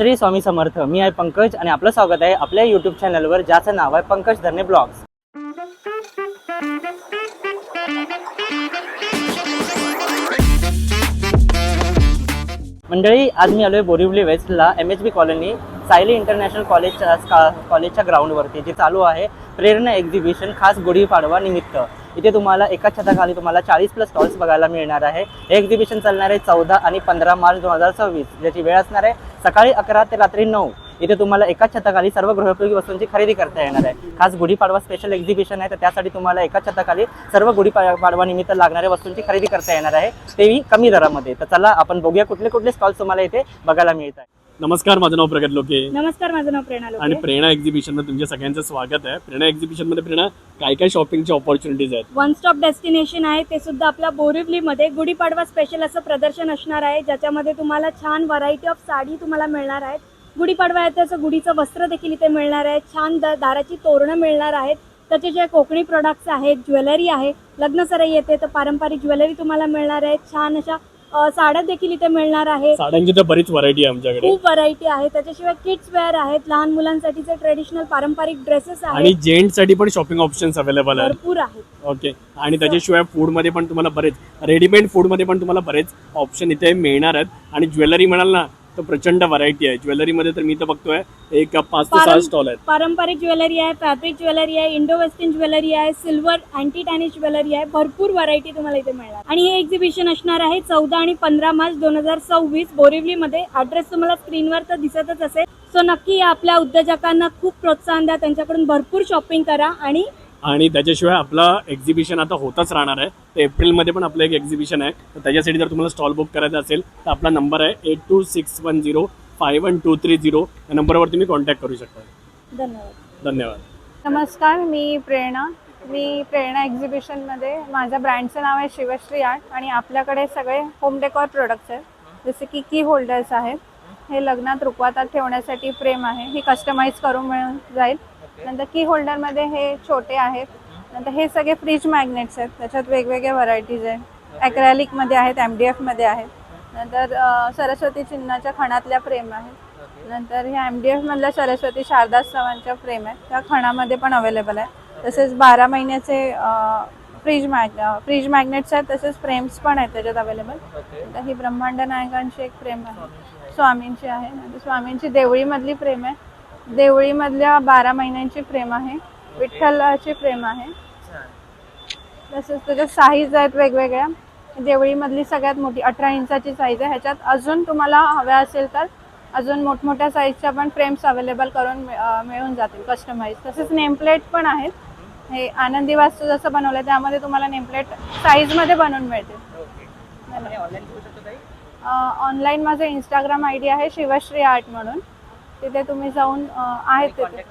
श्री स्वामी समर्थ. मी आहे पंकज आणि आपलं स्वागत आहे आपल्या यूट्यूब चॅनलवर, ज्याचं नाव आहे पंकज धरणे ब्लॉग्स. मंडळी, आज मी आलोय बोरिवली वेस्टला MHB कॉलनी सायली इंटरनॅशनल कॉलेजच्या ग्राउंडवरती, जे चालू आहे प्रेरणा एक्झिबिशन खास गुढीपाडवा निमित्त. इथे तुम्हाला एकाच छताखाली तुम्हाला 40+ स्टॉल्स बघायला मिळणार आहे. हे एक्झिबिशन चालणार आहे 14 आणि 15 मार्च 2026, ज्याची वेळ असणार आहे सकाळी 11 ते रात्री 9. इथे तुम्हाला एकाच छताखाली सर्व गृहोपयोगी वस्तूंची खरेदी करता येणार आहे. खास गुढीपाडवा स्पेशल एक्झिबिशन आहे, तर त्यासाठी तुम्हाला एकाच छताखाली सर्व गुढीपाडवा निमित्त लागणाऱ्या वस्तूंची खरेदी करता येणार आहे, तेही कमी दरामध्ये. तर चला आपण बघूया कुठले कुठले स्टॉल्स तुम्हाला इथे बघायला मिळतात. नमस्कार, माझं नाव प्रगत लोके. नमस्कार, माझं नाव प्रेरणा लोके. आणि प्रेरणा एक्झिबिशन मध्ये तुमच्या सगळ्यांचं स्वागत आहे. प्रेरणा एक्झिबिशन मध्ये प्रेरणा काय काय शॉपिंगची ऑपॉर्च्युनिटीज आहेत? वन स्टॉप डेस्टिनेशन आहे, ते सुद्धा आपल्या बोरिवलीमध्ये गुढीपाडवा स्पेशल असं प्रदर्शन असणार आहे, ज्याच्यामध्ये तुम्हाला छान व्हरायटी ऑफ साडी तुम्हाला मिळणार आहेत. गुढीपाडवा आहे त्याचं गुढीचं वस्त्र देखील इथे मिळणार आहे. छान दाराची तोरणं मिळणार आहेत. त्याचे जे कोकणी प्रोडक्ट्स आहेत, ज्वेलरी आहे, लग्नसराई येते तर पारंपरिक ज्वेलरी तुम्हाला मिळणार आहे. छान अशा साड्या देखील इथे मिळणार आहे. साड्यांची तर बरीच व्हरायटी आहे आमच्याकडे, खूप व्हरायटी आहे. त्याच्याशिवाय किड्स वेअर आहेत, लहान मुलांसाठीचे ट्रेडिशनल पारंपरिक ड्रेसेस आहेत आणि जेंट्स साठी पण शॉपिंग ऑप्शन्स अवेलेबल आहेत, भरपूर आहेत. ओके. आणि त्याच्याशिवाय फूड मध्ये पण तुम्हाला बरेच रेडीमेड फूड मध्ये पण तुम्हाला बरेच ऑप्शन इथे मिळणार आहेत. आणि ज्वेलरी म्हणाल ना तर प्रचंड व्हरायटी आहे ज्वेलरी मध्ये. तर मी तर बघतोय एक 5 ते 6 स्टॉल आहेत. पारंपरिक ज्वेलरी आहे, फॅब्रिक ज्वेलरी आहे, इंडो वेस्टर्न ज्वेलरी आहे, सिल्वर अँटी टॅनिश ज्वेलरी आहे. भरपूर व्हरायटी तुम्हाला इथे मिळणार. आणि हे एक्झिबिशन असणार आहे 14 आणि 15 मार्च 2026 बोरिवलीमध्ये. ॲड्रेस तुम्हाला स्क्रीनवर तर दिसतच असेल. सो नक्की या आपल्या उद्योजकांना खूप प्रोत्साहन द्या, त्यांच्याकडून भरपूर शॉपिंग करा. आणि त्याच्याशिवाय आपला एक्झिबिशन आता होतच राहणार आहे. तर एप्रिलमध्ये पण आपलं एक एक्झिबिशन आहे. तर त्याच्यासाठी जर तुम्हाला स्टॉल बुक करायचा असेल तर आपला नंबर आहे 8261051230. या नंबरवर तुम्ही कॉन्टॅक्ट करू शकता. धन्यवाद. नमस्कार, मी प्रेरणा एक्झिबिशनमध्ये, माझ्या ब्रँडचं नाव आहे शिवश्री आर्ट. आणि आपल्याकडे सगळे होम डेकॉर प्रोडक्ट्स आहेत, जसे की होल्डर्स आहेत. हे लग्नात रुखवतात ठेवण्यासाठी फ्रेम आहे, ही कस्टमाइज करून मिळून जाईल. नंतर की होल्डरमध्ये हे छोटे आहेत. नंतर हे सगळे फ्रीज मॅग्नेट्स आहेत, त्याच्यात वेगवेगळ्या व्हरायटीज आहेत. ॲक्रेलिकमध्ये आहेत, MDFमध्ये आहेत. नंतर सरस्वती चिन्हाच्या खणातल्या फ्रेम आहेत. नंतर ह्या MDFमधल्या सरस्वती शारदास्तवांच्या फ्रेम आहेत, त्या खणामध्ये पण अवेलेबल आहे. तसेच 12 महिन्याचे फ्रीज मॅग्नेट्स आहेत, तसेच फ्रेम्स पण आहेत त्याच्यात अवेलेबल. तर ही ब्रह्मांड नायकांची एक फ्रेम आहे, स्वामींची आहे. नंतर स्वामींची देवळीमधली फ्रेम आहे, देवळीमधल्या 12 महिन्यांची फ्रेम आहे, विठ्ठलाची फ्रेम आहे. तसेच त्याच्यात साईज आहेत वेगवेगळ्या. देवळीमधली सगळ्यात मोठी 18 इंचाची साईज आहे. ह्याच्यात अजून तुम्हाला हव्या असेल तर अजून मोठमोठ्या साईजच्या पण फ्रेम्स अवेलेबल करून मिळून जातील कस्टमाइज. तसेच नेमप्लेट पण आहेत. हे आनंदी वास्तू जसं बनवलं त्यामध्ये तुम्हाला नेमप्लेट साईजमध्ये बनवून मिळतील. ऑनलाईन माझं इंस्टाग्राम ID आहे शिवश्री आर्ट म्हणून, तिथे तुम्ही जाऊन आहेत तिथे.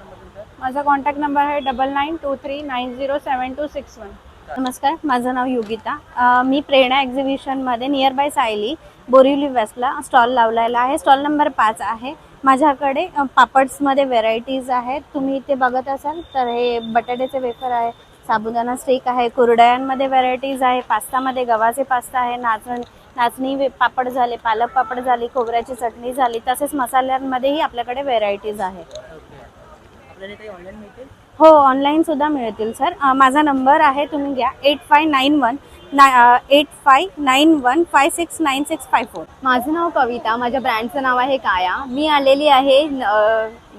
माझा कॉन्टॅक्ट नंबर आहे 9923907261. नमस्कार, माझं नाव योगिता. मी प्रेरणा एक्झिबिशनमध्ये नियर बाय सायली बोरिवली वेस्टला स्टॉल लावलेला आहे. स्टॉल नंबर 5 आहे. माझ्याकडे पापड्समध्ये व्हेरायटीज आहेत. तुम्ही इथे बघत असाल तर हे बटाट्याचे वेफर आहे, साबुदाणा स्टिक आहे, कुरडयांमध्ये व्हेरायटीज आहे, पास्तामध्ये गव्हाचे पास्ता आहे, नाचणी पापड झाले, पालक पापड झाली, खोबऱ्याची चटणी झाली. तसेच मसाल्यांमध्येही आपल्याकडे व्हेरायटीज आहे. हो, ऑनलाईन सुद्धा मिळतील सर. माझा नंबर आहे, तुम्ही घ्या, 8591569654. माझं नाव कविता, माझ्या ब्रँडचं नाव आहे काया. मी आलेली आहे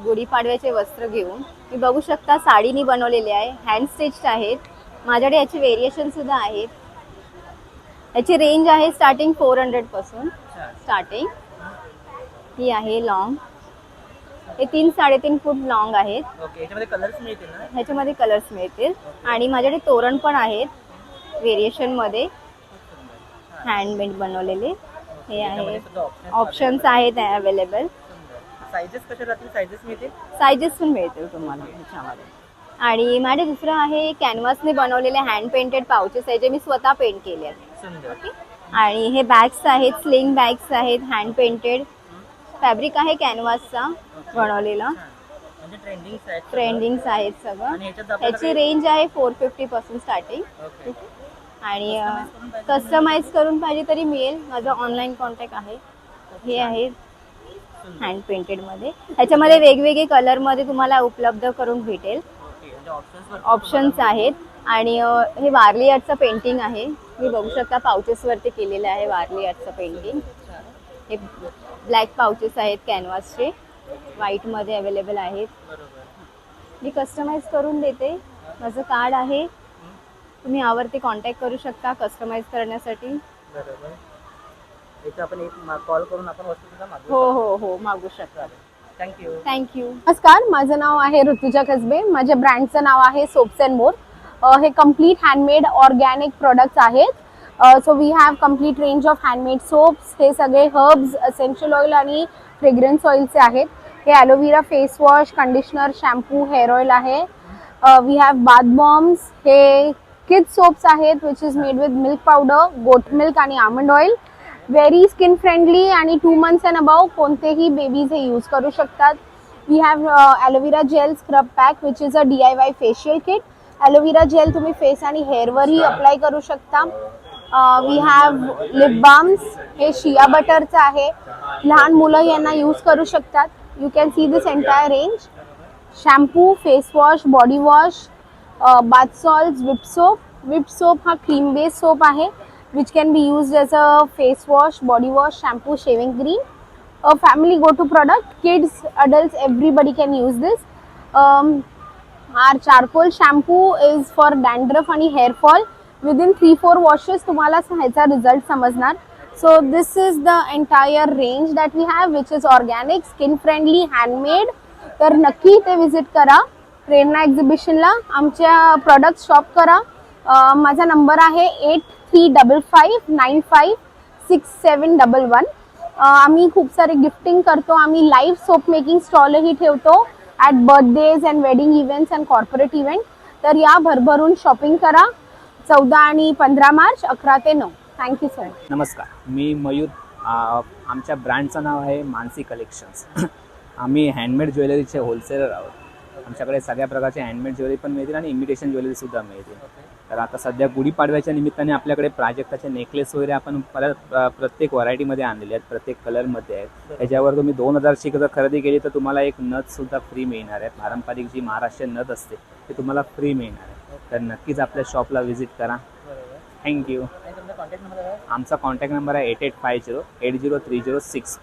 गुढीपाडव्याचे वस्त्र घेऊन. मी बघू शकता साडीनी बनवलेले आहे, हँड स्टिच्ड आहेत. माझ्याकडे याचे व्हेरिएशन सुद्धा आहेत. याची रेंज आहे स्टार्टिंग 400 पासून स्टार्टिंग. ही आहे लॉंग, हे 3-3.5 फूट लॉंग आहेत. ह्याच्यामध्ये कलर्स मिळतील. आणि माझ्याकडे तोरण पण आहेत व्हेरिएशनमध्ये, हँडमेड बनवलेले. हे आहे, ऑप्शन्स आहेत अवेलेबल. सायझेस पण मिळतील तुम्हाला ह्याच्यामध्ये. आणि माझे दुसरं आहे कॅनव्हासने बनवलेले हँड पेंटेड पाउचेस आहे, जे मी स्वतः पेंट केले आहेत. आणि हे बॅग्स आहेत, स्लिंग बॅग्स आहेत, हँड पेंटेड. फॅब्रिक आहे कॅनव्हासचा बनवलेला. ट्रेंडिंग्स आहेत सगळं. ह्याची रेंज आहे 450 पासून स्टार्टिंग. आणि कस्टमाइज करून पाहिजे तरी मिळेल. माझा ऑनलाईन कॉन्टॅक्ट आहे. हे आहे हँड पेंटेडमध्ये. ह्याच्यामध्ये वेगवेगळे कलरमध्ये तुम्हाला उपलब्ध करून भेटेल. ऑप्शन्स आहेत. आणि हे वारली आर्टचं पेंटिंग आहे. मी बघू शकता पाउचेसवरती केलेलं आहे वारली आर्टचं पेंटिंग. हे ब्लॅक पाउचेस आहेत कॅनव्हासचे, व्हाईटमध्ये अवेलेबल आहेत. मी कस्टमाइज करून देते. माझं कार्ड आहे, तुम्ही यावरती कॉन्टॅक्ट करू शकता कस्टमाइज करण्यासाठी. आपण एक कॉल करून आपण वस्तू सुद्धा मागवू हो हो हो मागू शकता. थँक्यू. थँक्यू. नमस्कार, माझं नाव आहे ऋतुजा कसबे. माझ्या ब्रँडचं नाव आहे सोप्स अँड मोर. हे कम्प्लीट हँडमेड ऑर्गॅनिक प्रोडक्ट्स आहेत. So we have complete range of handmade soaps. हे सगळे हर्ब्स, एसेन्शियल ऑइल आणि फ्रेग्रन्स ऑइलचे आहेत. हे aloe vera face wash, conditioner, shampoo, hair oil आहे. We have bath bombs. हे किड्स सोप्स आहेत which is made with milk powder, goat milk आणि almond oil. Very skin friendly आणि 2 months अँड अबाव कोणतेही बेबीज हे यूज करू शकतात. We have aloe vera gel scrub pack which is a DIY facial kit. Aloe vera gel तुम्ही face आणि हेअरवरही apply करू शकता. We have lip balms. हे शिया बटरचं आहे. लहान मुलं यांना यूज करू शकतात. You can see this entire range. Shampoo, face wash, body wash, bath salts, विप सोप. विप सोप हा क्रीम बेस्ड सोप आहे which can be used as a face wash, body wash, shampoo, shaving cream. A family go-to product. Kids, adults, everybody can use this. Our charcoal shampoo is for dandruff and hair fall. Within 3-4 washes तुम्हाला ह्याचा result समजणार. So this is the entire range that we have which is organic, skin friendly, handmade. तर नक्की इथे visit करा प्रेरणा एक्झिबिशनला. आमच्या product shop करा. माझा नंबर आहे 8355956711. आम्ही खूप सारे गिफ्टिंग करतो. आम्ही लाईव्ह सोप मेकिंग स्टॉलही ठेवतो at birthdays and wedding events and corporate event. तर या भरभरून शॉपिंग करा. 14 आणि 15 मार्च 11 ते 9. Thank you so much. नमस्कार, मी मयूर. आमच्या ब्रँडचं नाव आहे मानसी कलेक्शन्स. आम्ही हँडमेड ज्वेलरीचे होलसेलर आहोत. आमच्याकडे सगळ्या प्रकारचे हँडमेड ज्वेलरी पण मिळतील आणि इमिटेशन ज्वेलरीसुद्धा मिळतील. तर आता सध्या गुढीपाडव्याच्या निमित्ताने आपल्याकडे प्राजक्ताचे नेकलेस वगैरे आपण प्रत्येक व्हरायटीमध्ये आणलेले आहेत, प्रत्येक कलरमध्ये आहेत. त्याच्यावर तुम्ही 2000ची जर खरेदी केली तर तुम्हाला एक नथसुद्धा फ्री मिळणार आहे. पारंपरिक जी महाराष्ट्रीयन नथ असते ते तुम्हाला फ्री मिळणार आहे. तर नक्कीच आपल्या शॉपला व्हिजिट करा. थँक्यू. आमचा कॉन्टॅक्ट नंबर आहे 8850803064.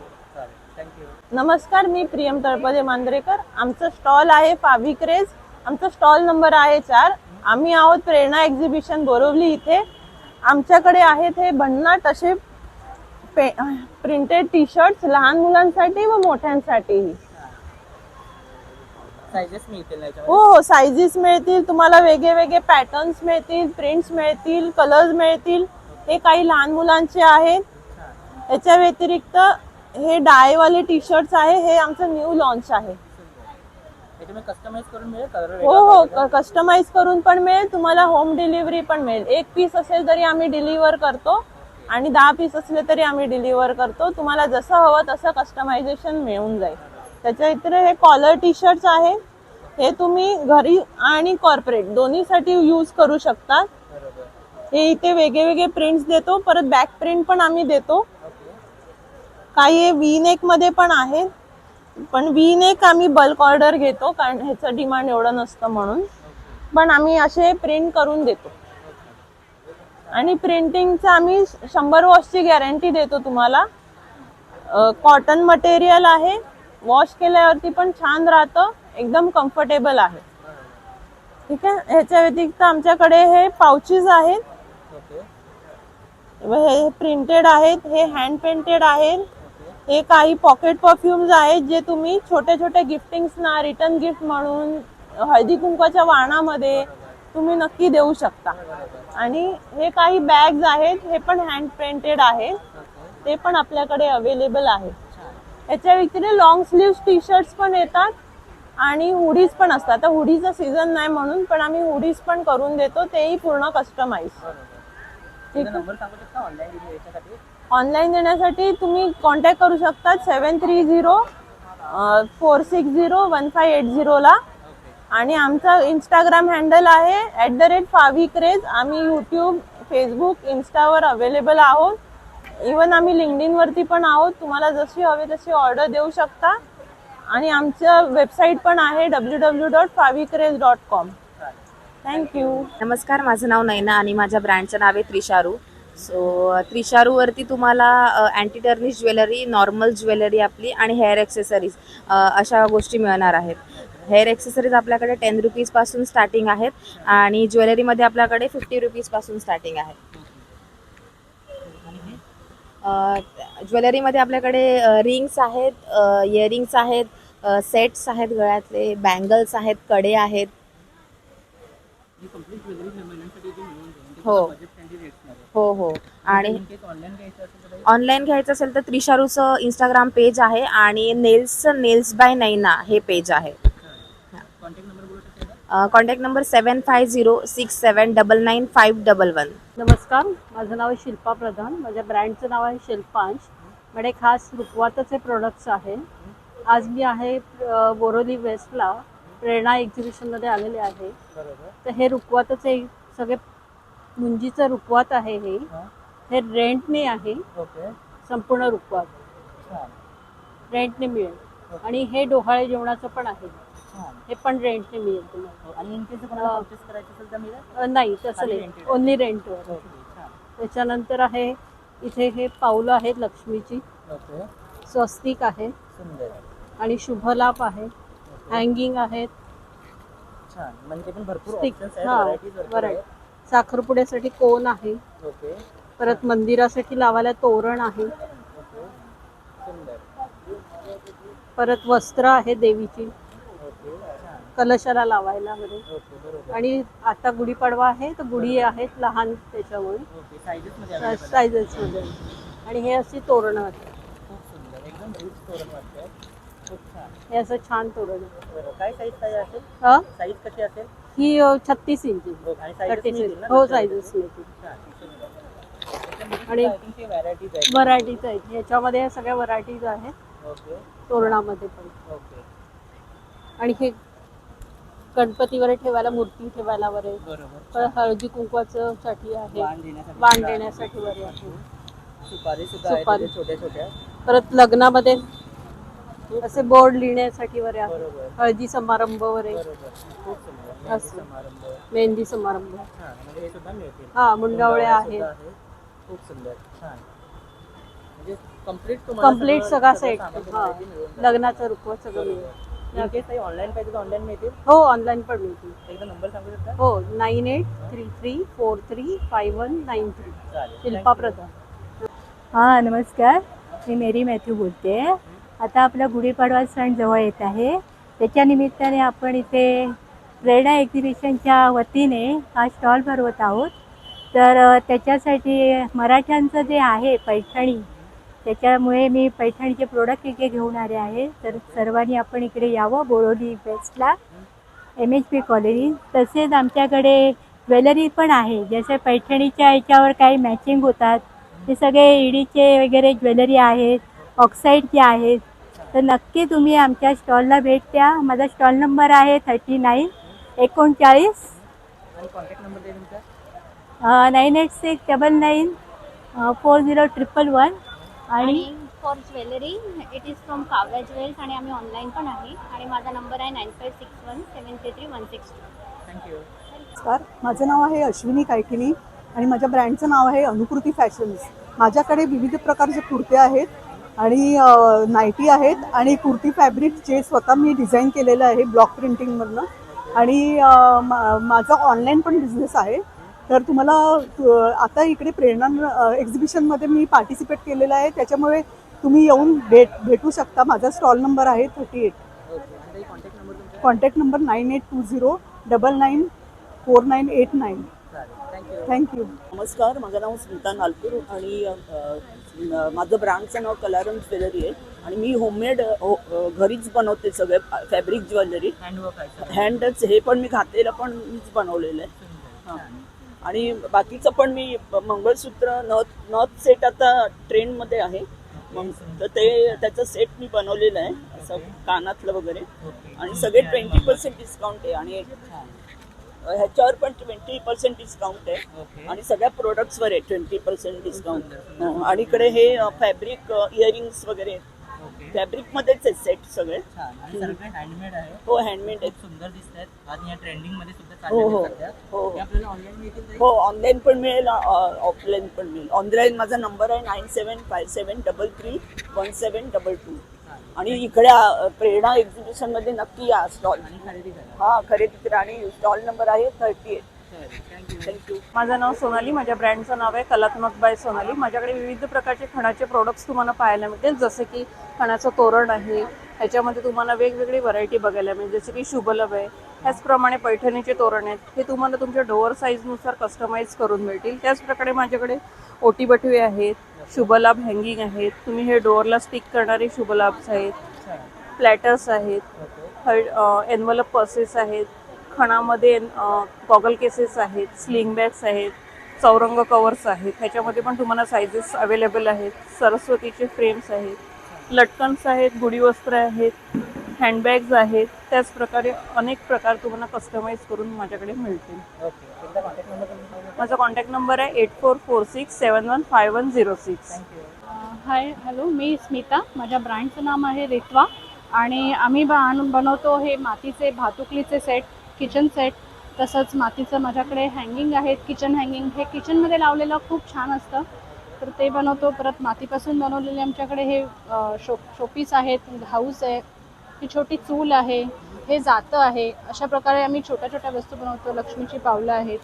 नमस्कार, मी प्रियम तळपदे मांजरेकर. आमचं स्टॉल आहे फाविक्रेज. आमचा स्टॉल नंबर आहे 4. आम्ही आहोत प्रेरणा एक्झिबिशन बोरिवली इथे. आमच्याकडे आहेत हे भन्नाट असे प्रिंटेड टी शर्ट्स लहान मुलांसाठी व मोठ्यांसाठीही. सायझेस मिळतील हो हो, सायझेस मिळतील तुम्हाला. वेगळे वेगळे पॅटर्न्स मिळतील, प्रिंट्स मिळतील, कलर्स मिळतील. हे काही लहान मुलांचे आहेत. याच्या व्यतिरिक्त हे डायवाले टी शर्ट्स आहे. हे आमचं न्यू लॉन्च आहे. कस्टमाइज करून मिळेल. हो हो, कस्टमाइज करून पण मिळेल तुम्हाला. होम डिलिव्हरी पण मिळेल. 1 पीस असेल तरी आम्ही डिलिव्हर करतो आणि 10 पीस असले तरी आम्ही डिलिव्हर करतो. तुम्हाला जसं हवं तसं कस्टमायझेशन मिळून जाईल. त्याच्या इतर हे कॉलर टी शर्ट्स आहे. हे तुम्ही घरी आणि कॉर्पोरेट दोन्हीसाठी यूज करू शकता. हे इथे वेगळे वेगळे प्रिंट्स देतो. परत बॅक प्रिंट पण आम्ही देतो. काही हे वी नेक मध्ये पण आहेत, पण वी नेक आम्ही बल्क ऑर्डर घेतो कारण ह्याचं डिमांड एवढं नसतं म्हणून. पण आम्ही असे प्रिंट करून देतो आणि प्रिंटिंगचं आम्ही 100 वॉशची गॅरंटी देतो तुम्हाला. कॉटन मटेरियल आहे. वॉश केल्यावरती पण छान राहतं. एकदम कम्फर्टेबल आहे. ठीक आहे. ह्याच्या व्यतिरिक्त आमच्याकडे हे पाउचेस आहेत. हे प्रिंटेड आहेत. हे हँड पेंटेड आहेत. हे काही पॉकेट परफ्युम्स आहेत जे तुम्ही छोटे छोटे गिफ्टिंग्सना रिटर्न गिफ्ट म्हणून हळदी कुंकवाच्या वाणामध्ये तुम्ही नक्की देऊ शकता. आणि हे काही बॅग्स आहेत. हे पण हँड पेंटेड आहेत. ते पण आपल्याकडे अवेलेबल आहे. याच्या व्यतिरिक्त लॉंग स्लीव्स टी शर्ट्स पण येतात आणि हुडीज पण असतात. आता हुडीचा सीझन नाही म्हणून पण आम्ही हुडीज पण करून देतो. तेही पूर्ण कस्टमाइज. ठीक आहे. ऑनलाईन देण्यासाठी तुम्ही कॉन्टॅक्ट करू शकता 7304601580 ला. आणि आमचा इंस्टाग्राम हँडल आहे @favikrez. आम्ही यूट्यूब, फेसबुक, इन्स्टावर अवेलेबल आहोत. इवन आम्ही लिंक्डइनवरती पण आहोत. तुम्हाला जशी हवी तशी ऑर्डर देऊ शकता. आणि आमचं वेबसाईट पण आहे www.favicraze.com. थँक्यू. नमस्कार, माझं नाव नैना आणि माझ्या ब्रँडचं नाव आहे त्रिशारू. सो त्रिशारूवरती तुम्हाला anti tarnish jewellery, normal jewellery आपली आणि हेअर ॲक्सेसरीज अशा गोष्टी मिळणार आहेत. हेअर ॲक्सेसरीज आपल्याकडे 10 रुपीजपासून स्टार्टिंग आहेत आणि ज्वेलरीमध्ये आपल्याकडे 50 रुपीजपासून स्टार्टिंग आहे. ज्वेलरीमध्ये आपल्याकडे रिंग्स आहेत, इयरिंग्स आहेत, सेट्स आहेत, गळ्यातले बँगल्स आहेत, कडे आहेत. हो हो हो. आणि ऑनलाईन घ्यायचं असेल तर त्रिशारूचं इंस्टाग्राम पेज आहे आणि नेल्स बाय नैना हे पेज आहे. Contact number 7506799511. नमस्कार, माझं नाव आहे शिल्पा प्रधान. माझ्या ब्रँडचं नाव आहे शिल्पांश. माझे खास रुखवाताचे प्रोडक्ट्स आहे. आज मी आहे बोरोली वेस्टला प्रेरणा एक्झिबिशनमध्ये आलेले आहे. तर हे रुखवाताचे सगळे मुंजीचं रुखवात आहे. हे रेंटने आहे. संपूर्ण रुखवात रेंटने मिळेल. आणि हे डोहाळे जेवणाचं पण आहे. हे पण रेंटने मिळेल तुम्हाला. आणि इनकेस कोणाला परचेस करायचं असेल तर मिळेल? नाही, तसं नाही, ओन्ली रेंटवर. त्याच्यानंतर आहे इथे हे पाऊलं आहेत लक्ष्मीची, स्वस्तिक आहे आणि शुभलाभ आहे, हँगिंग आहेत, म्हणजे पण भरपूर स्टिक. options आहेत, हां, varieties भरपूर बरं. आहेत. साखरपुड्यासाठी कोण आहे. ओके. परत मंदिरासाठी लावायला तोरण आहे. परत वस्त्र आहे देवीची कलशाला लावायला वगैरे. आणि आता गुढीपाडवा आहे तर गुढी आहेत लहान त्याच्यामुळे सायझेसमध्ये. आणि हे अशी तोरणं आहेत. एकदम रिच तोरण वाटतंय. खूप छान. हे असं छान तोरण आहे. काय साईज काय असेल? हा, साईज कशी असेल? ही 36 इंची. आणि sizes 36 मिळतील ना? हो, सायझेस मिळतील. आणि व्हरायटीज आहेत. व्हरायटीज आहेत. ह्याच्यामध्ये या सगळ्या व्हरायटीज आहेत ओके. तोरणामध्ये पण. ओके. आणि हे गणपतीवर ठेवायला, मूर्ती ठेवायला वगैरे. बरोबर. परत हळदी कुंकवाचं साठी आहे, वाण देण्यासाठी. वाण देण्यासाठी वगैरे आहे. सुपारी सुद्धा आहे सुपारी. छोट्या छोट्या. परत लग्नामध्ये असे बोर्ड लिहिण्यासाठी वगैरे आहे. बरोबर. हळदी समारंभ वगैरे, बरोबर. खूप सुंदर. मेहंदी असं. समारंभ. मेहंदी समारंभ. छान. म्हणजे हे सुद्धा मिळतील. हा, मुंडावळ्या सुद्धा आहेत. आहे. खूप सुंदर. छान. म्हणजे कंप्लीट सगळा सेट. हा, लग्नाचं रुखवत सगळं मिळेल. ऑनलाईन पाहिजे तर ऑनलाईन मिळतील. हो, ऑनलाईन पण मिळतील. एकदा नंबर सांगू शकता? हो, 9833435193. चालेल. शिल्पा प्रधान. हां, नमस्कार. मी मेरी मॅथ्यू बोलते. आता आपला गुढीपाडवा सण जवळ येत आहे. त्याच्या निमित्ताने आपण इथे प्रेरणा एक्झिबिशनच्या वतीने हा स्टॉल भरवत आहोत. तर त्याच्यासाठी मराठ्यांचं जे आहे पैठणी, त्याच्यामुळे मी पैठणीचे प्रोडक्ट इथे घेऊन आले आहे. तर सर्वांनी आपण इकडे यावं बोरोली वेस्टला MHP कॉलनी. तसेच आमच्याकडे ज्वेलरी पण आहे. जसे पैठणीच्या ह्याच्यावर काही मॅचिंग होतात ते सगळे ईडीचे वगैरे ज्वेलरी आहेत, ऑक्साईडचे आहेत. तर नक्की तुम्ही आमच्या स्टॉलला भेट द्या. माझा स्टॉल नंबर आहे 39 39. आणि कॉन्टॅक्ट नंबर दे तुमचा. 9869440111. आणि for jewellery it is from Kavya jewels आणि आम्ही ऑनलाईन पण आहे. आणि माझा नंबर आहे 9561733162. थँक्यू. नमस्कार, माझं नाव आहे अश्विनी कायकिनी आणि माझ्या ब्रँडचं नाव आहे अनुकृती फॅशन्स. माझ्याकडे विविध प्रकारचे कुर्ते आहेत आणि नायटी आहेत आणि कुर्ती फॅब्रिक जे स्वतः मी डिझाईन केलेलं आहे ब्लॉक प्रिंटिंगमधनं. आणि माझा ऑनलाईन पण बिझनेस आहे. तर तुम्हाला आता इकडे प्रेरणा एक्झिबिशनमध्ये मी पार्टिसिपेट केलेलं आहे. त्याच्यामुळे तुम्ही येऊन भेटू शकता. माझा स्टॉल नंबर आहे 38. Contact number 9820994989. थँक्यू. नमस्कार, माझं नाव स्मिता नालपूर आणि माझं ब्रँडचं नाव कलारंग ज्वेलरी आहे. आणि मी होममेड घरीच बनवते सगळे फॅब्रिक ज्वेलरी. हँडच हे पण मी घातलेलं पण मीच बनवलेलं आहे. हां. आणि बाकीचं पण मी मंगळसूत्र नथ सेट आता ट्रेंडमध्ये आहे. मग तर ते त्याचं सेट मी बनवलेलं आहे असं कानातलं वगैरे. आणि सगळे 20% डिस्काउंट आहे. आणि ह्याच्यावर पण 20% डिस्काउंट आहे ओके आणि सगळ्या प्रोडक्ट्सवर आहे 20% डिस्काउंट. आणि इकडे हे फॅब्रिक इयरिंग्स वगैरे ओके फॅब्रिक मध्येच आहेत सेट सगळे. छान आणि सगळे हँडमेड आहे. हो हँडमेड आहेत. खूप सुंदर दिसत आहेत आणि या ट्रेंडिंग मध्ये सुद्धा हो हो चाललेले सध्या. हो हे आपल्याला ऑनलाईन मिळतील. हो ऑनलाईन पण मिळेल ऑफलाईन पण मिळेल. ऑनलाईन माझा नंबर आहे 9757331722 आणि इकडे प्रेरणा एक्झिबिशन मध्ये नक्की या स्टॉल आणि खरेदी करा. हा खरेदी करा. आणि स्टॉल नंबर आहे 38. थँक्यू. थँक्यू. माझं नाव सोनाली, माझ्या ब्रँडचं नाव आहे कलात्मक बाय सोनाली. माझ्याकडे विविध प्रकारचे खणाचे प्रोडक्ट्स तुम्हाला पाहायला मिळतील, जसे की खणाचं तोरण आहे, ह्याच्यामध्ये तुम्हाला वेगवेगळी व्हरायटी बघायला मिळेल, जसे की शुभलाभ आहे. त्याचप्रमाणे पैठणीचे तोरण आहेत, हे तुम्हाला तुमच्या डोअर साईजनुसार कस्टमाइज करून मिळतील. त्याचप्रकारे माझ्याकडे ओटीबटवे आहेत, शुभलाभ हँगिंग आहेत, तुम्ही हे डोअरला स्टिक करणारे शुभलाभ्स आहेत, प्लॅटर्स आहेत, एनवलप पर्सेस आहेत, खणामध्ये गॉगल केसेस आहेत, स्लिंग बॅग्स आहेत, चौरंग कवर्स आहेत, ह्याच्यामध्ये पण तुम्हाला सायझेस अवेलेबल आहेत. सरस्वतीचे फ्रेम्स आहेत, लटकन्स आहेत, गुढीवस्त्र आहेत, हँडबॅग्स आहेत. त्याचप्रकारे अनेक प्रकार तुम्हाला कस्टमाइज करून माझ्याकडे मिळतील. ओके एकदा कॉन्टॅक्ट नंबर तुम्ही माझा कॉन्टॅक्ट नंबर आहे 8446715106. थँक्यू. हाय हॅलो, मी स्मिता. माझ्या ब्रँडचं नाम आहे रित्वा आणि आम्ही बनवतो हे मातीचे भातुकलीचे सेट, किचन सेट. तसंच मातीचं माझ्याकडे हँगिंग आहेत, किचन हँगिंग. हे किचनमध्ये लावलेलं खूप छान असतं, तर ते बनवतो. परत मातीपासून बनवलेले आमच्याकडे हे शोपीस आहेत, हाऊस आहे, ही छोटी चूल आहे, हे जातं आहे. अशा प्रकारे आम्ही छोट्या छोट्या वस्तू बनवतो. लक्ष्मीची पावलं आहेत.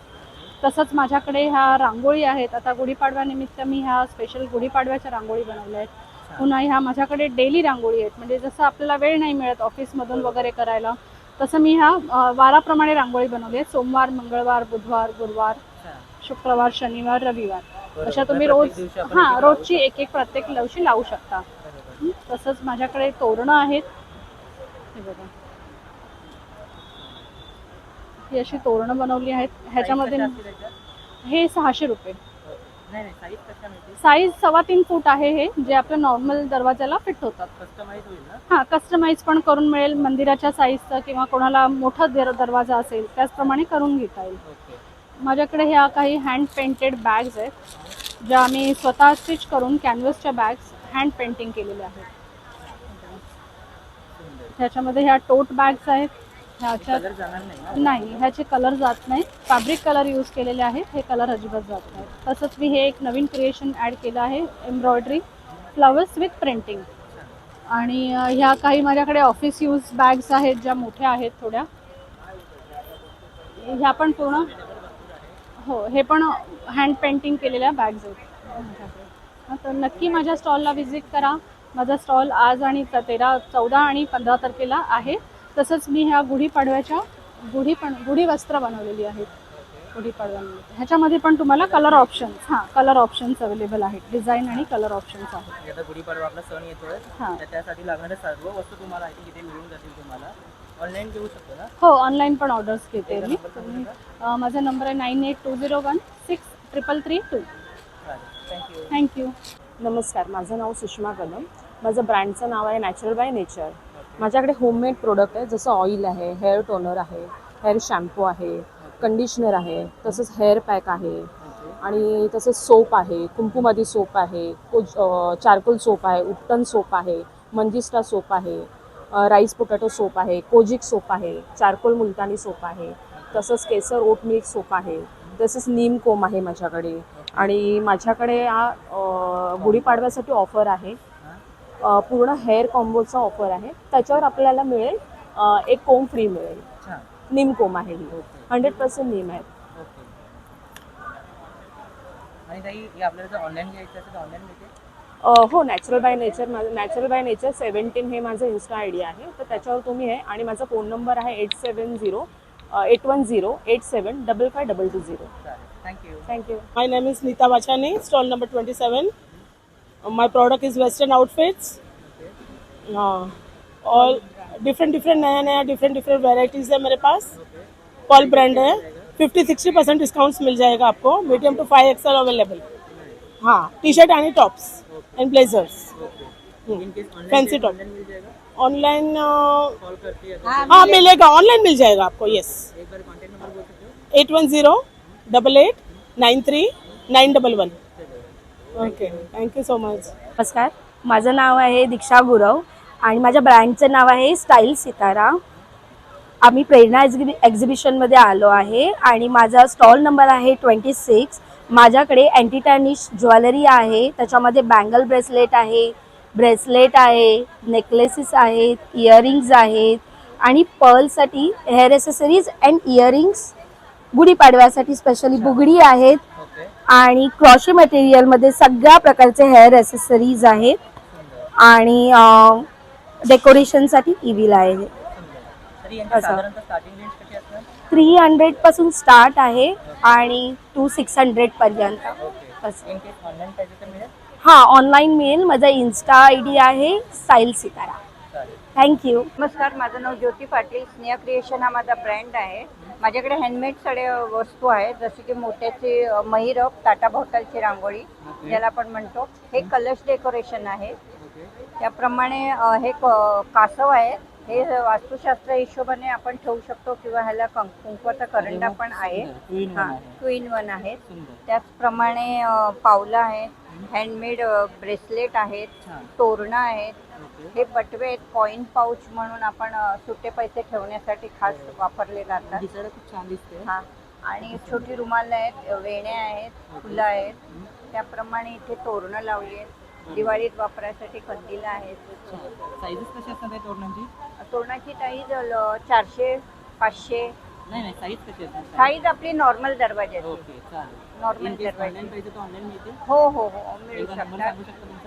तसंच माझ्याकडे ह्या रांगोळी आहेत. आता गुढीपाडव्यानिमित्त मी ह्या स्पेशल गुढीपाडव्याच्या रांगोळी बनवल्या आहेत. पुन्हा ह्या माझ्याकडे डेली रांगोळी आहेत, म्हणजे जसं आपल्याला वेळ नाही मिळत ऑफिसमधून वगैरे करायला, तसं मी ह्या वाराप्रमाणे रांगोळी बनवली आहे. सोमवार, मंगळवार, बुधवार, गुरुवार, शुक्रवार, शनिवार, रविवार अशा तुम्ही रोज रोजची एक एक प्रत्येक दिवशी लावू शकता. तसंच माझ्याकडे तोरणं आहेत. हे बघा, ही अशी तोरणं बनवली आहेत. ह्याच्यामध्ये हे 600 रुपये. नाही साईज कशा मिळतील? साईज 3.25 फूट आहे, हे जे आपल्या नॉर्मल दरवाजाला फिट होतात. कस्टमाइज होईल ना? हां, कस्टमाइज पण करून मिळेल. मंदिराच्या साईजचं किंवा कोणाला मोठा दरवाजा असेल त्याचप्रमाणे करून घेता येईल. ओके. माझ्याकडे ह्या काही हँड पेंटेड बॅग्स आहेत, ज्या आम्ही स्वतः स्टिच करून कॅनव्हसच्या बॅग्स हँड पेंटिंग केलेल्या आहेत. ह्याच्यामध्ये ह्या टोट बॅग्स आहेत. ह्याच्यात कलर जाणार नाही ना? नाही, ह्याचे कलर जात नाही. फॅब्रिक कलर यूज केलेले आहेत, हे कलर अजिबात जात नाहीत. तसंच मी हे एक नवीन क्रिएशन ॲड केलं आहे, एम्ब्रॉयडरी फ्लॉवर्स विथ प्रिंटिंग. आणि ह्या काही माझ्याकडे ऑफिस यूज बॅग्स आहेत, ज्या मोठ्या आहेत थोड्या. ह्या पण पूर्ण हो, हे पण हँड पेंटिंग केलेल्या बॅग्स आहेत माझ्याकडे. तर नक्की माझ्या स्टॉलला व्हिजिट करा. माझा स्टॉल आज आणि 14 आणि 15 तारखेला आहे. तसंच मी ह्या गुढीपाडव्याच्या गुढी वस्त्र बनवलेली आहेत गुढीपाडव्यामध्ये. ह्याच्यामध्ये पण तुम्हाला कलर ऑप्शन्स अवेलेबल आहेत. डिझाईन आणि कलर ऑप्शन्स आहेत. आता गुढीपाडवा आपला सण येतोय, हां. तर त्यासाठी लागणाऱ्या सर्व वस्तू तुम्हाला इथे मिळून जातील. तुम्हाला ऑनलाईन घेऊ शकतो ना? हो, ऑनलाईन पण ऑर्डर्स घेते मी. माझा नंबर आहे 9820163332. थँक्यू. थँक्यू. नमस्कार, माझं नाव सुषमा कदम. माझं ब्रँडचं नाव आहे नॅचरल बाय नेचर. माझ्याकडे होममेड प्रोडक्ट आहे, जसं ऑइल आहे, हेअर टोनर आहे, हेअर शॅम्पू आहे, कंडिशनर आहे, तसंच हेअर पॅक आहे आणि तसंच सोप आहे, कुंकुमादी सोप आहे, चारकोल सोप आहे, उपटन सोप आहे, मंजिस्टा सोप आहे, राईस पोटॅटो सोप आहे, कोजिक सोप आहे, चारकोल मुलतानी सोप आहे, तसंच केसर ओट मिल्क सोप आहे, तसंच नीम कोम आहे माझ्याकडे. आणि माझ्याकडे गुढीपाडव्यासाठी ऑफर आहे, पूर्ण हेअर कॉम्बोचा ऑफर आहे. त्याच्यावर आपल्याला मिळेल एक कोम फ्री मिळेल. नीम कोम आहे, ही 100% नीम आहे. आणि काही आपल्याला जर ऑनलाईन घ्यायचं असेल तर ऑनलाईन मिळते? हो, नॅचरल बाय नेचर. माझं नॅचरल बाय नेचर 17 हे माझं इन्स्टा आय डी आहे, तर त्याच्यावर तुम्ही आहे. आणि माझा फोन नंबर आहे 810810855220. Thank you. Thank you. My name is Nita Bachani, stall number 27. My product is Western outfits. All different नया different वेराइटीज है मेरे पास. पॉल ब्रांड है. 50-60% डिस्काउंट्स मिल जाएगा आपको. Medium to 5XL available. हाँ, टी शर्ट आणि tops and blazers. Fancy top online हाँ मिलेगा, ऑनलाइन मिल जाएगा आपको. यस. एक बार कॉन्टैक्ट नंबर बोल सकते हो? 8108893911. Okay, thank you so much. नमस्कार, माझं नाव आहे दीक्षा गुरव आणि माझ्या ब्रँडचं नाव आहे स्टाईल सितारा. आम्ही प्रेरणा एक्झिबिशनमध्ये आलो आहे आणि माझा स्टॉल नंबर आहे 26. माझ्याकडे अँटी टर्निश ज्वेलरी आहे, त्याच्यामध्ये बँगल ब्रेसलेट आहे, नेकलेसेस आहेत, इयरिंग्ज आहेत आणि पर्लसाठी हेअर ॲसेसरीज अँड इयरिंग्स, गुढीपाडव्यासाठी स्पेशली बुगडी आहेत आणि क्रॉशे मटेरियलमध्ये सगळ्या प्रकारचे हेअर ॲसेसरीज आहेत आणि डेकोरेशनसाठी इव्हिल आहे. असं 300 पासून स्टार्ट आहे आणि 600 पर्यंत. हां, ऑनलाईन मिळेल. माझा इन्स्टा ID आहे स्टाईल सितारा. थँक्यू. नमस्कार, माझं नाव ज्योती पाटील. स्नेहा क्रिएशन हा माझा ब्रँड आहे. माझ्याकडे हँडमेड साड्या वस्तू आहेत, जसे की मोत्याची महिरप, ताटाभोवतालची रांगोळी ज्याला आपण म्हणतो. हे कलश डेकोरेशन आहे. त्याप्रमाणे हे कासव आहे. हे वास्तुशास्त्र हिशोबाने आपण ठेवू शकतो किंवा ह्याला कुंकवाचा करंडा पण आहे. हां, 2 in 1 आहेत. त्याचप्रमाणे पावलं आहेत, हँडमेड ब्रेसलेट आहेत, तोरणं आहेत. हे बटवे आहेत, कॉईन पाऊच म्हणून आपण सुटे पैसे ठेवण्यासाठी खास वापरले जातात. हां, आणि छोटी रुमाल आहेत, वेण्या आहेत, फुलं आहेत. त्याप्रमाणे इथे तोरणं लावली आहेत. दिवाळीत वापरायसाठी कंदील आहेत. साईजेस कशी असतात तोरणांची? तोरणाची साईज 400, 500. नाही, साईज कशी असतात? साईज आपली नॉर्मल दरवाजाची. ओके, चालेल. नॉर्मल दरवाजा. ऑनलाईन पाहिजे तर ऑनलाईन मिळते? हो मिळू शकतात.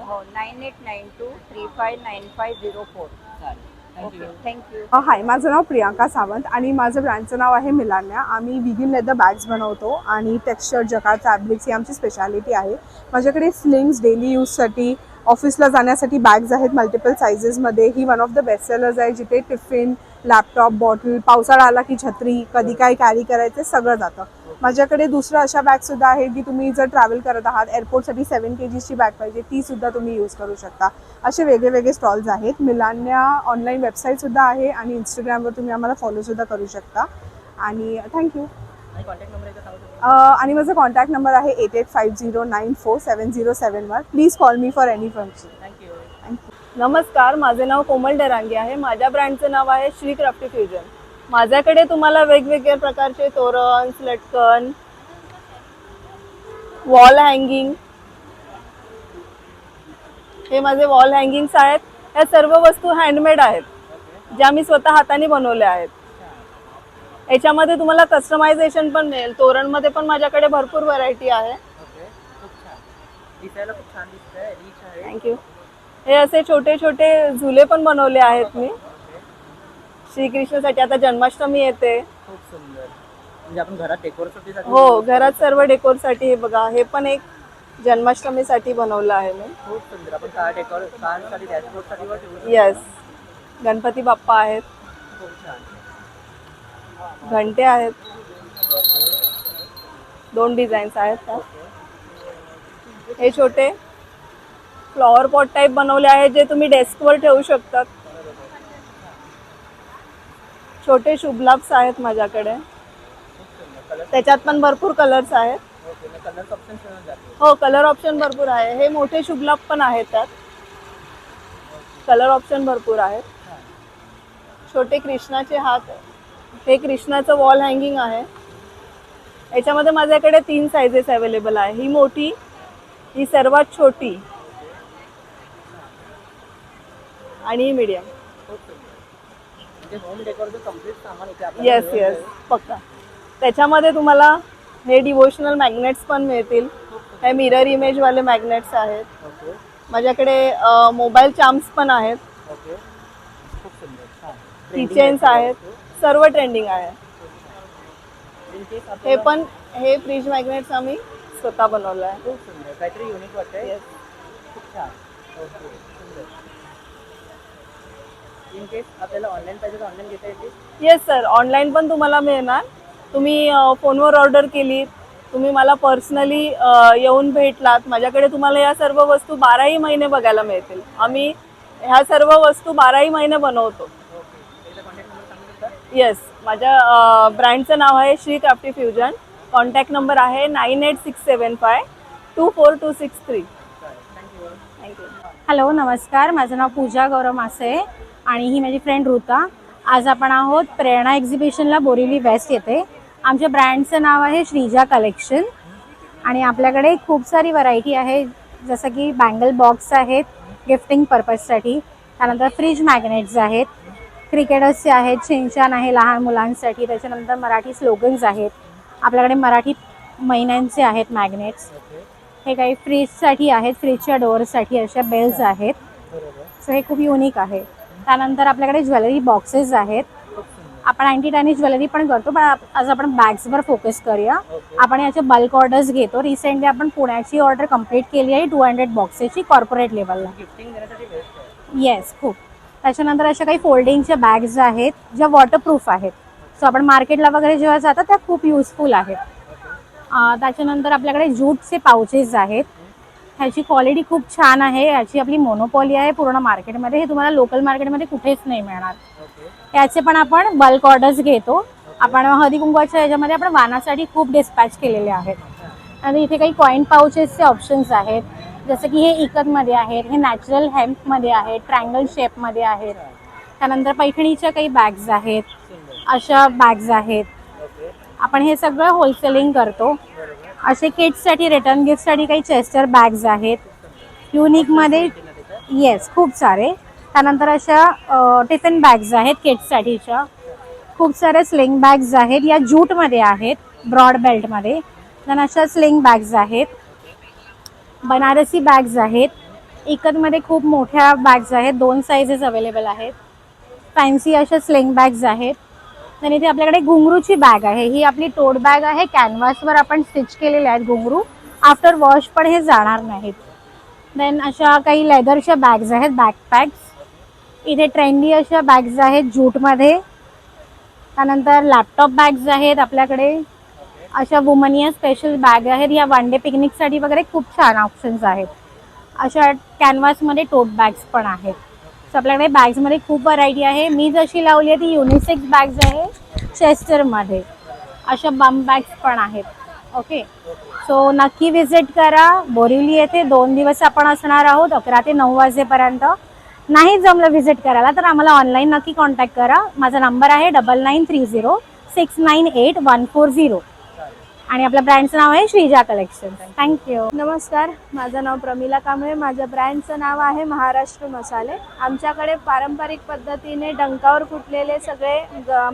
हो, 9892359504. चालेल, ओके, थँक्यू. हाय, माझं नाव प्रियांका सावंत आणि माझं ब्रँडचं नाव आहे मिलान्या. आम्ही विगिन लेदर बॅग्स बनवतो आणि टेक्स्चर, जकार्ड फॅब्रिक्स ही आमची स्पेशालिटी आहे. माझ्याकडे स्लिंग्स डेली यूजसाठी, ऑफिसला जाण्यासाठी बॅग्स आहेत मल्टिपल सायझेसमध्ये. ही one of the best sellers आहे, जिथे टिफिन, लॅपटॉप, बॉटल, पावसाळा आला की छत्री, कधी काय कॅरी करायचं सगळं जातं. माझ्याकडे दुसरं अशा बॅगसुद्धा आहेत की तुम्ही जर ट्रॅव्हल करत आहात, एअरपोर्टसाठी 7 kgची बॅग पाहिजे, तीसुद्धा तुम्ही यूज करू शकता. असे वेगळे स्टॉल्स आहेत. मिलान्या ऑनलाईन वेबसाईटसुद्धा आहे आणि इंस्टाग्रामवर तुम्ही आम्हाला फॉलोसुद्धा करू शकता. आणि थँक्यू. आणि माझा कॉन्टॅक्ट नंबर आहे 8850947071. Please call me for any function. Thank you. नमस्कार, माझे नाव कोमल डरांगे आहे. माझ्या ब्रँडचं नाव आहे श्री क्राफ्टी फ्युजन. माझ्याकडे तुम्हाला वेगवेगळ्या प्रकारचे तोरण, लटकन, वॉल हँगिंग, हे माझे वॉल हँगिंग्स आहेत. ह्या सर्व वस्तू हँडमेड आहेत, ज्या मी स्वतः हाताने बनवल्या आहेत. याच्यामध्ये तुम्हाला कस्टमायझेशन पण मिळेल. तोरणमध्ये पण माझ्याकडे भरपूर व्हरायटी आहे. थँक्यू. हे असे छोटे झुले पण बनवले आहेत मी श्रीकृष्णासाठी. आता जन्माष्टमी येते. खूप सुंदर. म्हणजे आपण घरात डेकोरसाठी? हो, घरात सर्व डेकोरसाठी. हे बघा, हे पण एक जन्माष्टमीसाठी बनवलं आहे मी. खूप सुंदर. आपण कार डेकोरसाठी, डॅशबोर्डसाठी ठेवू. येस. गणपती बाप्पा आहेत. खूप छान. घंटे आहेत. 2 डिझाईन्स आहेत त्यात. हे छोटे फ्लॉवर पॉट टाईप बनवले आहेत, जे तुम्ही डेस्कवर ठेवू शकतात. छोटे शुभलाभ्स आहेत माझ्याकडे. त्याच्यात पण भरपूर कलर्स आहेत. हो, कलर ऑप्शन भरपूर आहे. हे मोठे शुभलाभ पण आहेत, त्यात कलर ऑप्शन भरपूर आहेत. छोटे कृष्णाचे हात. हे कृष्णाचं वॉल हँगिंग आहे. याच्यामध्ये माझ्याकडे 3 सायझेस अवेलेबल आहे. ही मोठी, ही सर्वात छोटी आणि ही मीडियम. येस, पक्का. त्याच्यामध्ये तुम्हाला हे डिवोशनल मॅग्नेट्स पण मिळतील. हे मिरर इमेजवाले मॅग्नेट्स आहेत. माझ्याकडे मोबाईल चार्म्स पण आहेत. किचेन्स आहेत. सर्व ट्रेंडिंग आहे. हे फ्रीज मॅग्नेट्स आम्ही स्वतः बनवलं आहे. खूप सुंदर. काहीतरी युनिक वाटतंय. खूप छान. इन केस आपल्याला ऑनलाईन पाहिजे तर ऑनलाईन घेता येते? येस सर, ऑनलाईन पण तुम्हाला मिळणार. तुम्ही फोनवर ऑर्डर केली, तुम्ही मला पर्सनली येऊन भेटलात, माझ्याकडे तुम्हाला या सर्व वस्तू 12ही महिने बघायला मिळतील. आम्ही ह्या सर्व वस्तू 12ही महिने बनवतो. येस, माझ्या ब्रँडचं नाव आहे Shri crafty fusion. Contact number आहे 9867524263. थँक्यू. हॅलो, नमस्कार. माझं नाव पूजा गौरव मासे आणि ही माझी फ्रेंड ऋता. आज आपण आहोत प्रेरणा एक्झिबिशनला बोरिवली वेस्ट येथे. आमच्या ब्रँडचं नाव आहे श्रीजा कलेक्शन आणि आपल्याकडे खूप सारी व्हरायटी आहे, जसं की बँगल बॉक्स आहेत गिफ्टिंग पर्पजसाठी, त्यानंतर फ्रीज मॅग्नेट्स आहेत, क्रिकेटर्सचे आहेत, शिनचान आहे लहान मुलांसाठी, त्याच्यानंतर मराठी स्लोगन्स आहेत, आपल्याकडे मराठी महिन्यांचे आहेत मॅग्नेट्स, हे काही फ्रीजसाठी आहेत, फ्रीजच्या डोअरसाठी अशा बेल्स आहेत. सो हे खूप युनिक आहे. त्यानंतर आपल्याकडे ज्वेलरी बॉक्सेस आहेत. आपण अँटी टॅनिश ज्वेलरी पण करतो, पण आज आपण बॅग्सवर फोकस करूया. आपण याचे बल्क ऑर्डर्स घेतो. रिसेंटली आपण पुण्याची ऑर्डर कंप्लीट केली आहे 200 बॉक्सेसची कॉर्पोरेट लेवलला. येस, खूप. त्याच्यानंतर अशा काही फोल्डिंगच्या बॅग्स आहेत ज्या वॉटरप्रूफ आहेत. सो आपण मार्केटला वगैरे जेव्हा जातात त्या खूप युजफुल आहेत. त्याच्यानंतर आपल्याकडे ज्यूटचे पाउचेस आहेत. ह्याची क्वालिटी खूप छान आहे. याची आपली मोनोपॉली आहे पूर्ण मार्केटमध्ये. हे तुम्हाला लोकल मार्केटमध्ये कुठेच नाही मिळणार. याचे पण आपण बल्क ऑर्डर्स घेतो. आपण हळदी कुंकवाच्या ह्याच्यामध्ये आपण वाणासाठी खूप डिस्पॅच केलेले आहेत. आणि इथे काही कॉईन पाउचेसचे ऑप्शन्स आहेत, जसं की हे इकतमध्ये आहेत, हे नॅचरल हेम्पमध्ये आहेत, ट्रायंगल शेपमध्ये आहेत. त्यानंतर पैठणीच्या काही बॅग्स आहेत, अशा बॅग्स आहेत. आपण हे सगळं होलसेलिंग करतो. असे किड्ससाठी रिटर्न गिफ्टसाठी काही चेस्टर बॅग्स आहेत युनिकमध्ये. येस, खूप सारे. त्यानंतर अशा टिफिन बॅग्स आहेत किड्ससाठीच्या. खूप साऱ्या स्लिंग बॅग्स आहेत, या ज्यूटमध्ये आहेत ब्रॉड बेल्टमध्ये. then अशा स्लिंग बॅग्स आहेत, बनारसी बॅग्स आहेत. इकतमध्ये खूप मोठ्या बॅग्स आहेत, 2 साईजेस अवेलेबल आहेत. फॅन्सी अशा स्लिंग बॅग्स आहेत. तर इथे आपल्याकडे घुंगरूची बॅग आहे. ही आपली टोट बॅग आहे. कॅनव्हासवर आपण स्टिच केलेले आहेत घुंगरू. आफ्टर वॉश पण हे जाणार नाहीत. देन अशा काही लेदरच्या बॅग्स आहेत, बॅकपॅक्स. इथे ट्रेंडी अशा बॅग्स आहेत ज्यूटमध्ये. त्यानंतर लॅपटॉप बॅग्स आहेत आपल्याकडे. अशा वुमनिया स्पेशल बॅग आहेत. या वन डे पिकनिकसाठी वगैरे खूप छान ऑप्शन्स आहेत. अशा कॅनव्हासमध्ये टोट बॅग्स पण आहेत. सो आपल्याकडे बॅग्समध्ये खूप व्हरायटी आहे. मी जशी लावली आहे ती युनिसेक्स बॅग्स आहे चेस्टरमध्ये. अशा बम बॅग्स पण आहेत. ओके, सो नक्की विजिट करा. बोरिवली येथे 2 दिवस आपण असणार आहोत, 11 ते 9 वाजेपर्यंत. नाही जमलं व्हिजिट करायला तर आम्हाला ऑनलाईन नक्की कॉन्टॅक्ट करा. माझा नंबर आहे 9930698140 आणि आपल्या ब्रँडचं नाव आहे श्रीजा कलेक्शन. थँक्यू. नमस्कार, माझं नाव प्रमिला कांबळे. माझ्या ब्रँडचं नाव आहे महाराष्ट्र मसाले. आमच्याकडे पारंपरिक पद्धतीने डंकावर कुटलेले सगळे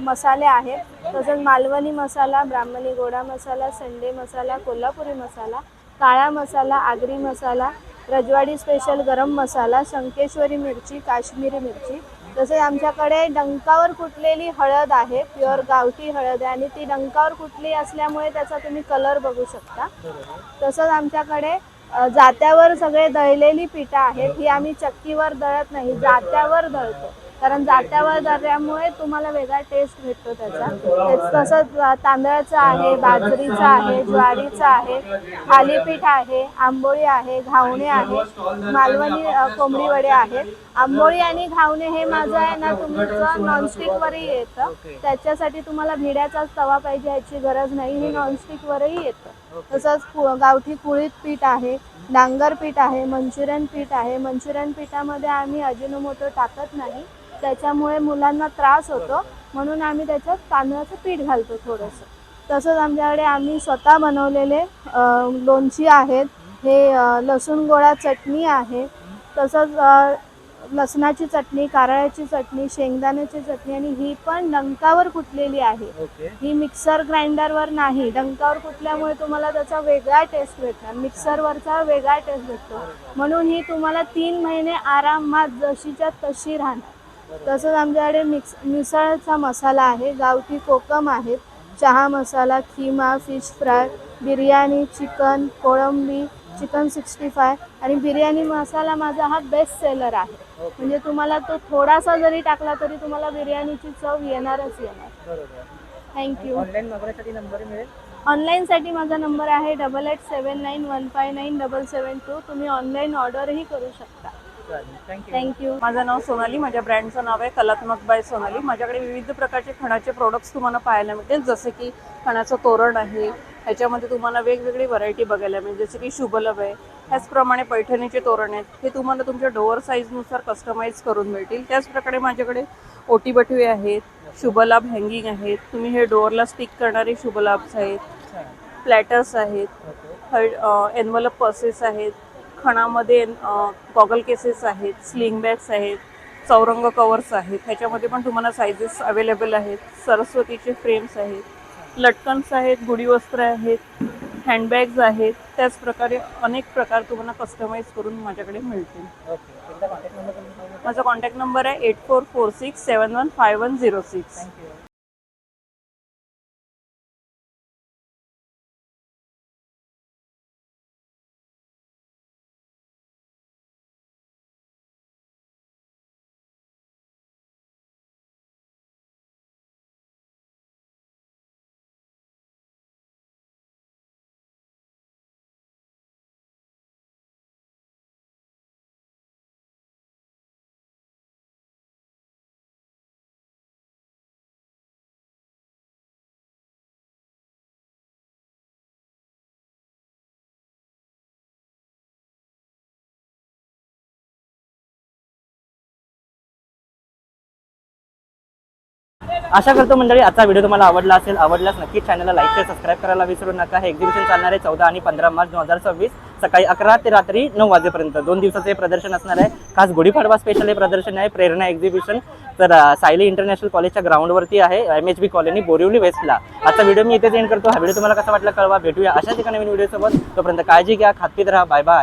मसाले आहेत. तसंच मालवणी मसाला, ब्राह्मणी गोडा मसाला, संडे मसाला, कोल्हापुरी मसाला, काळा मसाला, आगरी मसाला, रजवाडी स्पेशल गरम मसाला, शंकेश्वरी मिरची, काश्मीरी मिरची. तसेच आमच्याकडे डंकावर कुटलेली हळद आहे, प्युअर गावठी हळद आहे आणि ती डंकावर कुटली असल्यामुळे त्याचा तुम्ही कलर बघू शकता. तसंच आमच्याकडे जात्यावर सगळे दळलेली पिठं आहेत. ही आम्ही चक्कीवर दळत नाही, जात्यावर दळतो. कारण जात्यावर दळल्यामुळे तुम्हाला वेगळा टेस्ट भेटतो त्याचा. तसंच तांदळाचं आहे, बाजरीचं आहे, ज्वारीचं आहे, थालीपीठ आहे, आंबोळी आहे, घावणे आहे, मालवणी कोंबडी वडे आहेत. आंबोळी आणि घावणे हे माझं आहे ना तुमचं नॉनस्टिकवरही येतं. त्याच्यासाठी तुम्हाला भिड्याचाच तवा पाहिजे ह्याची गरज नाही, हे नॉनस्टिकवरही येतं. तसंच गावठी कुळीत पीठ आहे, डांगर पीठ आहे, मंचुरियन पीठ आहे. मंचुरियन पीठामध्ये आम्ही अजिनोमोटो टाकत नाही, त्याच्यामुळे मुलांना त्रास होतो, म्हणून आम्ही त्याच्यात तांदळाचं पीठ घालतो थोडंसं. तसंच आमच्याकडे आम्ही स्वतः बनवलेले लोणची आहेत. हे लसूण गोळा चटणी आहे. तसंच लसणाची चटणी, कारळ्याची चटणी, शेंगदाण्याची चटणी आणि ही पण डंकावर कुटलेली आहे. ही मिक्सर ग्राइंडरवर नाही, डंकावर कुटल्यामुळे तुम्हाला त्याचा वेगळा टेस्ट भेटणार, मिक्सरवरचा वेगळा टेस्ट भेटतो. म्हणून ही तुम्हाला 3 महिने आरामात जशीच्या तशी राहणार. तसंच आमच्याकडे मिसळचा मसाला आहे, गावठी कोकम आहेत, चहा masala, keema, fish fry, biryani, chicken, कोळंबी, चिकन 65 आणि बिर्याणी मसाला माझा हा बेस्ट सेलर आहे. म्हणजे तुम्हाला तो थोडासा जरी टाकला तरी तुम्हाला बिर्याणीची चव येणारच येणार. थँक्यू. ऑनलाईन मागवण्यासाठी नंबर मिळेल? ऑनलाईनसाठी माझा नंबर आहे 8879159772. तुम्ही ऑनलाईन ऑर्डरही करू शकता. थँक्यू. माझं नाव सोनाली, माझ्या ब्रँडचं नाव आहे कलात्मक बाय सोनाली. माझ्याकडे विविध प्रकारचे खणाचे प्रोडक्ट्स तुम्हाला पाहायला मिळतील, जसे की खणाचं तोरण आहे, ह्याच्यामध्ये तुम्हाला वेगवेगळी व्हरायटी बघायला मिळेल, जसे की शुभलाभ आहे. त्याचप्रमाणे पैठणीचे तोरण आहेत, हे तुम्हाला तुमच्या डोअर साईजनुसार कस्टमाइज करून मिळतील. त्याचप्रकारे माझ्याकडे ओटी बटवे आहेत, शुभलाभ हँगिंग आहेत, तुम्ही हे डोअरला स्टिक करणारे शुभलाभ्स आहेत, प्लॅटर्स आहेत, एन्व्हलप पर्सेस आहेत, खणामध्ये गॉगल केसेस आहेत, स्लिंग बॅग्स आहेत, चौरंग कवर्स आहेत. ह्याच्यामध्ये पण तुम्हाला सायझेस अवेलेबल आहेत. सरस्वतीचे फ्रेम्स आहेत, लटकन्स आहेत, गुढी वस्त्र आहेत, हँडबॅग्स आहेत. त्याचप्रकारे अनेक प्रकार तुम्हाला कस्टमाइज करून माझ्याकडे मिळतील. माझा कॉन्टॅक्ट नंबर आहे 8446715106. आशा करतो मंडळी आजचा व्हिडिओ तुम्हाला आवडला असेल. आवडल्यास नक्कीच चॅनलला लाईक आणि सबस्क्राईब करायला विसरू नका. हे एक्झिबिशन चालणार आहे 14 आणि 15 मार्च 2026 सकाळी 11 ते रात्री 9 वाजेपर्यंत 2 दिवसाचे प्रदर्शन असणार आहे. खास गुढीपाडवा स्पेशल हे प्रदर्शन आहे, प्रेरणा एक्झिबिशन. तर सायली इंटरनॅशनल कॉलेजच्या ग्राउंडवरती आहे, MHB कॉलनी, बोरिवली वेस्टला. आजचा व्हिडिओ मी इथेच एंड करतो. हा व्हिडिओ तुम्हाला कसा वाटला कळवा. भेटूया अशाच एका नवीन व्हिडिओसोबत. तोपर्यंत काळजी घ्या, खात्रीत राहा. Bye bye.